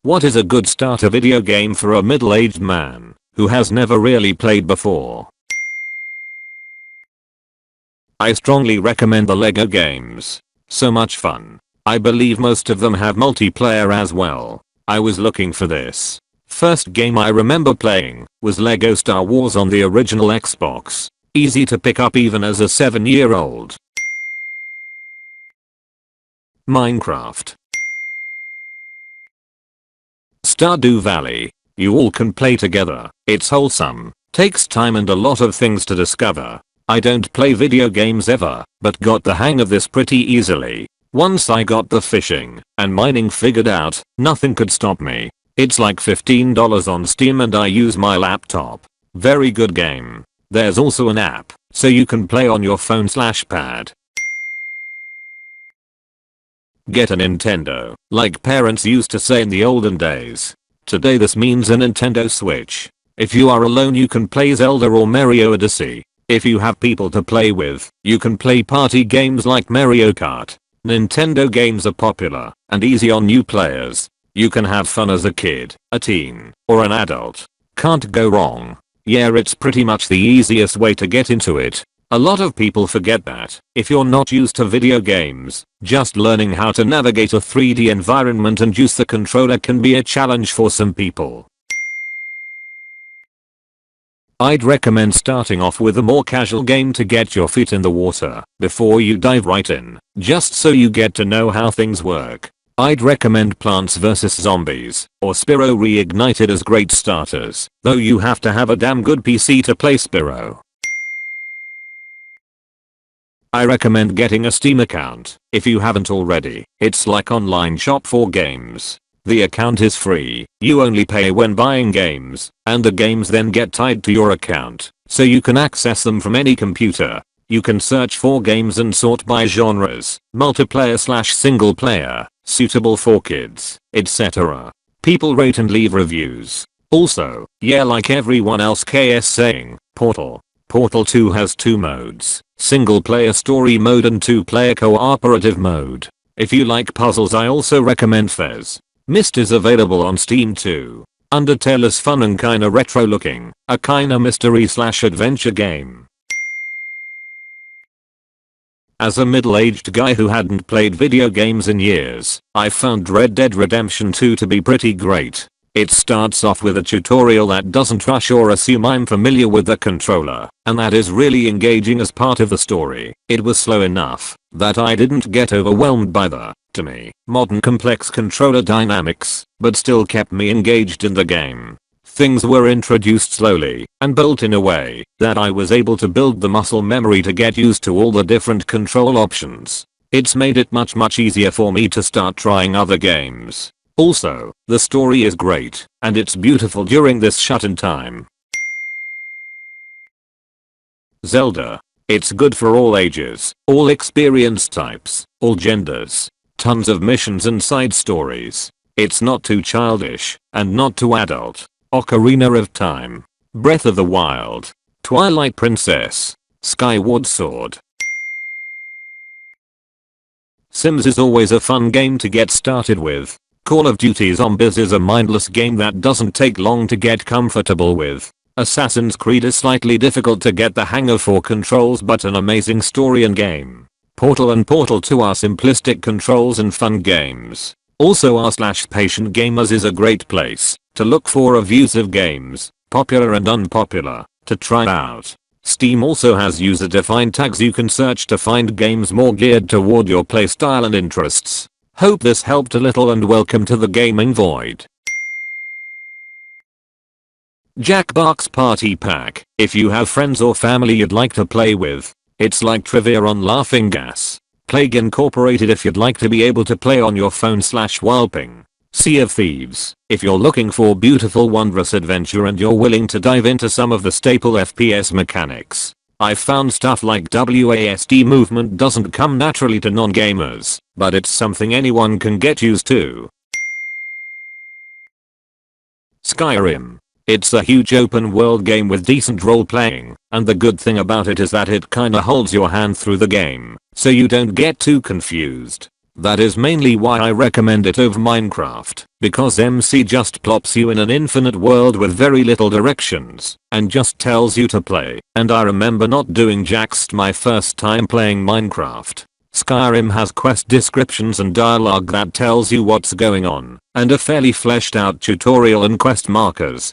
What is a good starter video game for a middle-aged man who has never really played before? I strongly recommend the Lego games. So much fun. I believe most of them have multiplayer as well. I was looking for this. First game I remember playing was Lego Star Wars on the original Xbox. Easy to pick up even as a 7-year-old. Minecraft. Stardew Valley. You all can play together. It's wholesome. Takes time and a lot of things to discover. I don't play video games ever, but got the hang of this pretty easily. Once I got the fishing and mining figured out, nothing could stop me. It's like $15 on Steam and I use my laptop. Very good game. There's also an app, so you can play on your phone/pad. Get a Nintendo, like parents used to say in the olden days. Today this means a Nintendo Switch. If you are alone you can play Zelda or Mario Odyssey. If you have people to play with, you can play party games like Mario Kart. Nintendo games are popular and easy on new players. You can have fun as a kid, a teen, or an adult. Can't go wrong. Yeah, it's pretty much the easiest way to get into it. A lot of people forget that if you're not used to video games, just learning how to navigate a 3D environment and use the controller can be a challenge for some people. I'd recommend starting off with a more casual game to get your feet in the water before you dive right in, just so you get to know how things work. I'd recommend Plants vs Zombies or Spyro Reignited as great starters, though you have to have a damn good PC to play Spyro. I recommend getting a Steam account if you haven't already. It's like online shop for games. The account is free, you only pay when buying games, and the games then get tied to your account, so you can access them from any computer. You can search for games and sort by genres, multiplayer/single player, suitable for kids, etc. People rate and leave reviews. Also, yeah, like everyone else KS saying, Portal 2 has 2 modes, single player story mode and 2-player cooperative mode. If you like puzzles I also recommend Fez. Myst is available on Steam too. Undertale is fun and kinda retro looking, a kinda mystery/adventure game. As a middle-aged guy who hadn't played video games in years, I found Red Dead Redemption 2 to be pretty great. It starts off with a tutorial that doesn't rush or assume I'm familiar with the controller, and that is really engaging as part of the story. It was slow enough that I didn't get overwhelmed by the, to me, modern complex controller dynamics, but still kept me engaged in the game. Things were introduced slowly and built in a way that I was able to build the muscle memory to get used to all the different control options. It's made it much easier for me to start trying other games. Also, the story is great, and it's beautiful during this shut-in time. Zelda. It's good for all ages, all experience types, all genders. Tons of missions and side stories. It's not too childish, and not too adult. Ocarina of Time. Breath of the Wild. Twilight Princess. Skyward Sword. Sims is always a fun game to get started with. Call of Duty Zombies is a mindless game that doesn't take long to get comfortable with. Assassin's Creed is slightly difficult to get the hang of for controls but an amazing story and game. Portal and Portal 2 are simplistic controls and fun games. Also r/Patient Gamers is a great place to look for reviews of games, popular and unpopular, to try out. Steam also has user-defined tags you can search to find games more geared toward your playstyle and interests. Hope this helped a little and welcome to the gaming void. Jackbox Party Pack. If you have friends or family you'd like to play with, it's like trivia on Laughing Gas. Plague Incorporated if you'd like to be able to play on your phone/wallping. Sea of Thieves. If you're looking for beautiful wondrous adventure and you're willing to dive into some of the staple FPS mechanics. I've found stuff like WASD movement doesn't come naturally to non-gamers, but it's something anyone can get used to. Skyrim. It's a huge open world game with decent role playing, and the good thing about it is that it kinda holds your hand through the game, so you don't get too confused. That is mainly why I recommend it over Minecraft, because MC just plops you in an infinite world with very little directions, and just tells you to play, and I remember not doing jackst my first time playing Minecraft. Skyrim has quest descriptions and dialogue that tells you what's going on, and a fairly fleshed out tutorial and quest markers.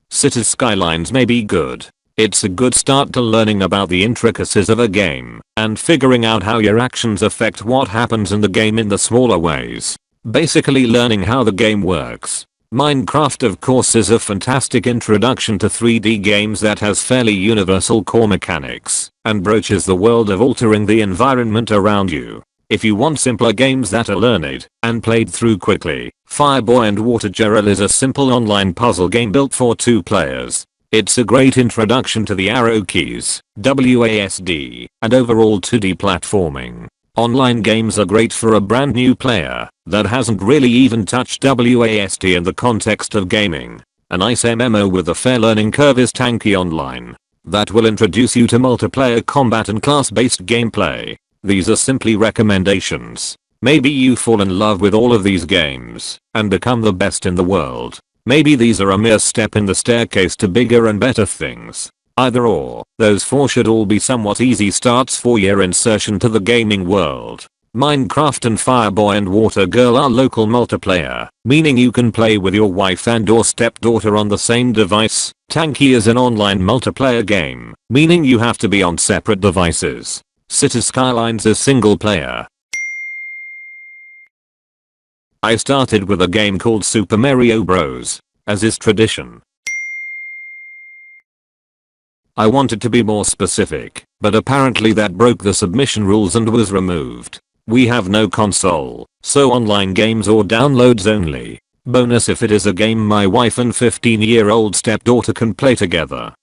Cities Skylines may be good. It's a good start to learning about the intricacies of a game, and figuring out how your actions affect what happens in the game in the smaller ways. Basically learning how the game works. Minecraft of course is a fantastic introduction to 3D games that has fairly universal core mechanics, and broaches the world of altering the environment around you. If you want simpler games that are learned and played through quickly, Fireboy and Water Geril is a simple online puzzle game built for 2 players. It's a great introduction to the arrow keys, WASD, and overall 2D platforming. Online games are great for a brand new player that hasn't really even touched WASD in the context of gaming. A nice MMO with a fair learning curve is Tanky Online. That will introduce you to multiplayer combat and class-based gameplay. These are simply recommendations. Maybe you fall in love with all of these games and become the best in the world. Maybe these are a mere step in the staircase to bigger and better things. Either or, those 4 should all be somewhat easy starts for your insertion to the gaming world. Minecraft and Fireboy and Water Girl are local multiplayer, meaning you can play with your wife and or stepdaughter on the same device. Tanky is an online multiplayer game, meaning you have to be on separate devices. Cities Skylines is single player. I started with a game called Super Mario Bros, as is tradition. I wanted to be more specific, but apparently that broke the submission rules and was removed. We have no console, so online games or downloads only. Bonus if it is a game my wife and 15-year-old stepdaughter can play together.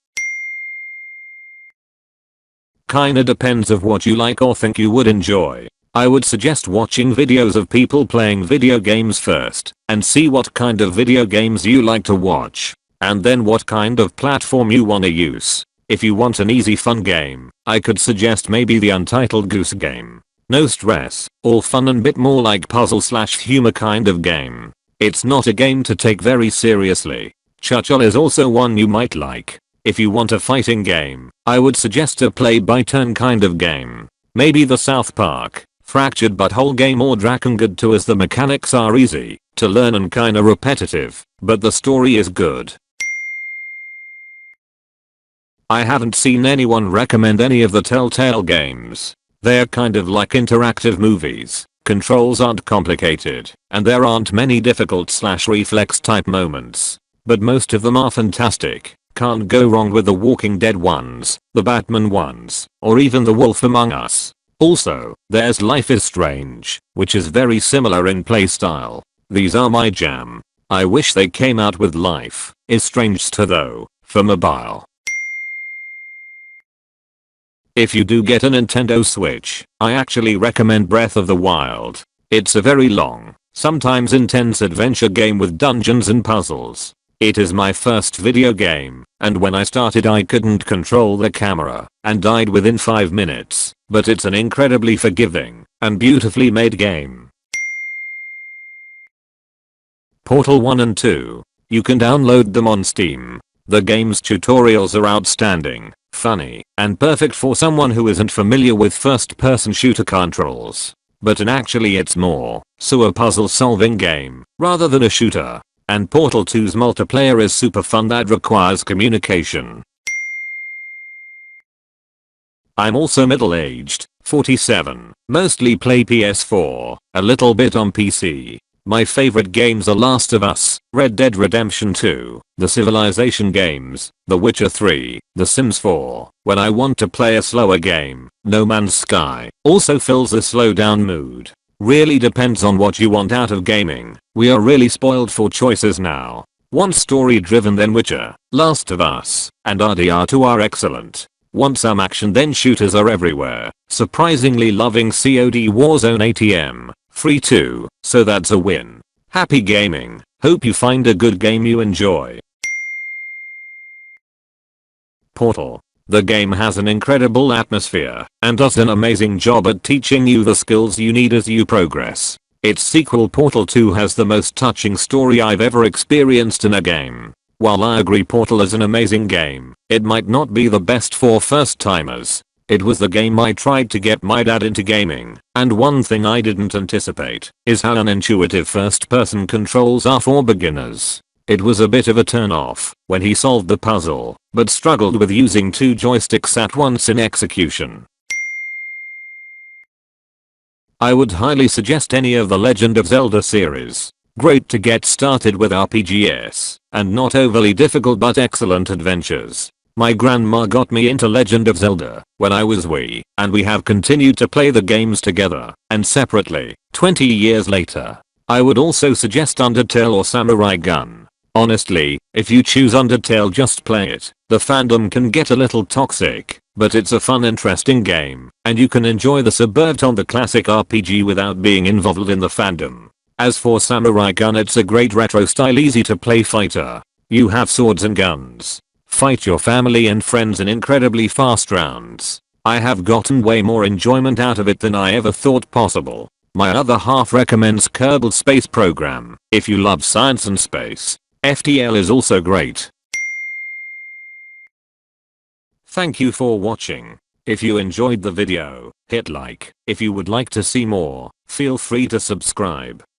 Kinda depends of what you like or think you would enjoy. I would suggest watching videos of people playing video games first, and see what kind of video games you like to watch, and then what kind of platform you wanna use. If you want an easy fun game, I could suggest maybe the Untitled Goose Game. No stress, all fun and bit more like puzzle/humor kind of game. It's not a game to take very seriously. Chuchel is also one you might like. If you want a fighting game, I would suggest a play-by-turn kind of game. Maybe the South Park, Fractured But Whole game or Drakengard 2 as the mechanics are easy to learn and kinda repetitive, but the story is good. I haven't seen anyone recommend any of the Telltale games. They're kind of like interactive movies. Controls aren't complicated, and there aren't many difficult/reflex type moments. But most of them are fantastic. Can't go wrong with the Walking Dead ones, the Batman ones, or even The Wolf Among Us. Also, there's Life is Strange, which is very similar in playstyle. These are my jam. I wish they came out with Life is Strange 2 though, for mobile. If you do get a Nintendo Switch, I actually recommend Breath of the Wild. It's a very long, sometimes intense adventure game with dungeons and puzzles. It is my first video game, and when I started I couldn't control the camera and died within 5 minutes, but it's an incredibly forgiving and beautifully made game. Portal 1 and 2. You can download them on Steam. The game's tutorials are outstanding, funny, and perfect for someone who isn't familiar with first-person shooter controls. But actually it's more so a puzzle-solving game rather than a shooter. And Portal 2's multiplayer is super fun that requires communication. I'm also middle-aged, 47, mostly play PS4, a little bit on PC. My favorite games are Last of Us, Red Dead Redemption 2, the Civilization games, The Witcher 3, The Sims 4. When I want to play a slower game, No Man's Sky also fills a slow down mood. Really depends on what you want out of gaming. We are really spoiled for choices now. Want story driven then Witcher, Last of Us, and RDR2 are excellent. Want some action then shooters are everywhere. Surprisingly loving COD Warzone ATM, free too, so that's a win. Happy gaming. Hope you find a good game you enjoy. Portal. The game has an incredible atmosphere and does an amazing job at teaching you the skills you need as you progress. Its sequel Portal 2 has the most touching story I've ever experienced in a game. While I agree Portal is an amazing game, it might not be the best for first timers. It was the game I tried to get my dad into gaming, and one thing I didn't anticipate is how unintuitive first person controls are for beginners. It was a bit of a turn off when he solved the puzzle, but struggled with using 2 joysticks at once in execution. I would highly suggest any of the Legend of Zelda series. Great to get started with RPGs, and not overly difficult but excellent adventures. My grandma got me into Legend of Zelda when I was wee, and we have continued to play the games together and separately, 20 years later. I would also suggest Undertale or Samurai Gun. Honestly, if you choose Undertale just play it. The fandom can get a little toxic, but it's a fun interesting game, and you can enjoy the subvert on the classic RPG without being involved in the fandom. As for Samurai Gun, it's a great retro style easy to play fighter. You have swords and guns. Fight your family and friends in incredibly fast rounds. I have gotten way more enjoyment out of it than I ever thought possible. My other half recommends Kerbal Space Program. If you love science and space, FTL is also great. Thank you for watching. If you enjoyed the video, hit like. If you would like to see more, feel free to subscribe.